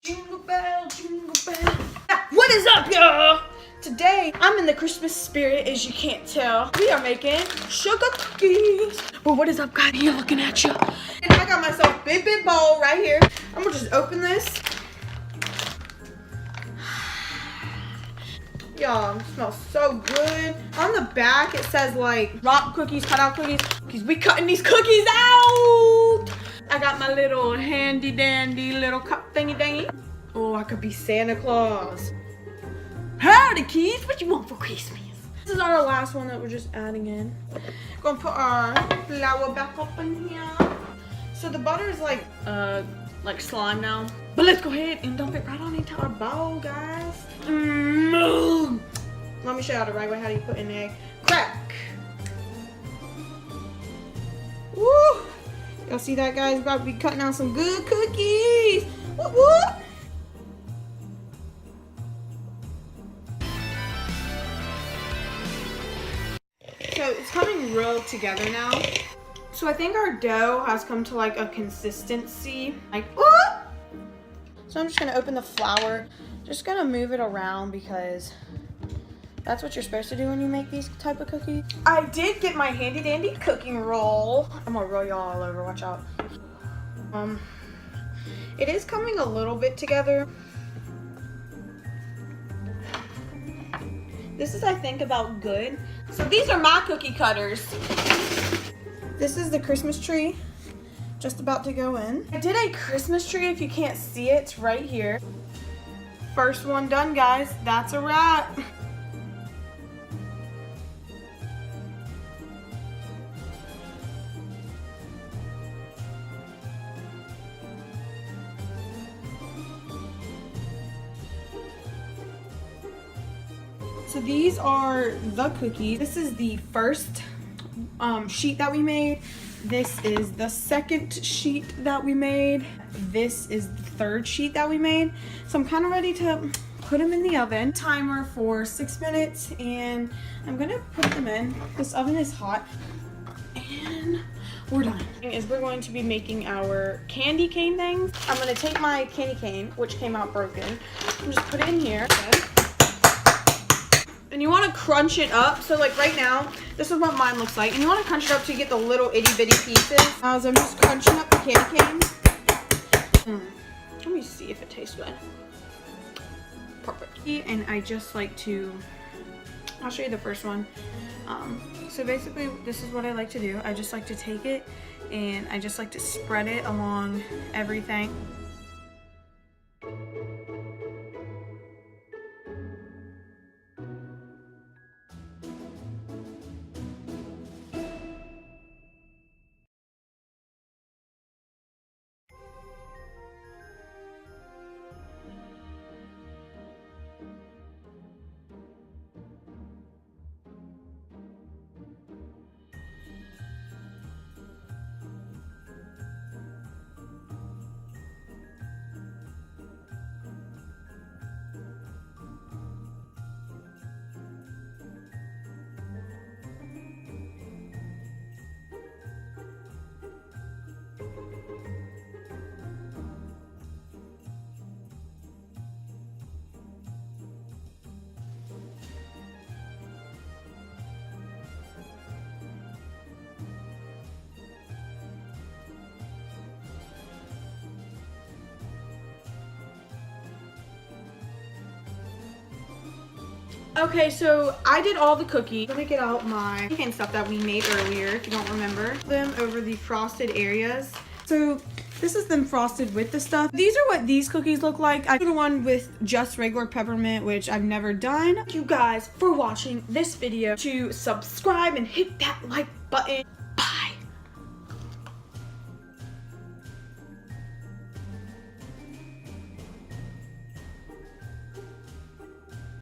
Jingle bell, jingle bell. What is up, y'all? Today, I'm in the Christmas spirit, as you can't tell. We are making sugar cookies. Well, what is up, guys? Here looking at you. And I got myself a big bowl right here. I'm gonna just open this. Y'all, it smells so good. On the back, it says like rock cookies, cut out cookies. Because we cutting these cookies out. I got my little handy dandy little cup thingy dangy. Oh, I could be Santa Claus. Howdy, kids. What you want for Christmas? This is our last one that we're just adding in. Gonna put our flour back up in here. So the butter is like slime now. But let's go ahead and dump it right on into our bowl, guys. Let me show you the right way. How do you put an egg? Crack. Woo! Y'all see that, guys? About to be cutting out some good cookies. Woo woo! So it's coming real together now. So I think our dough has come to like a consistency. Like, ooh! So I'm just gonna open the flour. Just gonna move it around because that's what you're supposed to do when you make these type of cookies. I did get my handy dandy cooking roll. I'm gonna roll y'all all over, watch out. It is coming a little bit together. This is, I think, about good. So these are my cookie cutters. This is the Christmas tree, just about to go in. I did a Christmas tree, if you can't see it, it's right here. First one done, guys, that's a wrap. So these are the cookies. This is the first sheet that we made. This is the second sheet that we made. This is the third sheet that we made. So I'm kind of ready to put them in the oven. Timer for 6 minutes, and I'm gonna put them in. This oven is hot, and we're done. We're going to be making our candy cane things. I'm gonna take my candy cane, which came out broken, and just put it in here. And you want to crunch it up. So like right now, this is what mine looks like. And you want to crunch it up so you get the little itty bitty pieces. As I'm just crunching up the candy cane. Let me see if it tastes good. Perfect. And I just like to, I'll show you the first one. So basically this is what I like to do. I just like to take it and I just like to spread it along everything. Okay, so I did all the cookies. Let me get out my candy stuff that we made earlier, if you don't remember. Them over the frosted areas. So this is them frosted with the stuff. These are what these cookies look like. I did the one with just regular peppermint, which I've never done. Thank you guys for watching this video. To subscribe and hit that like button.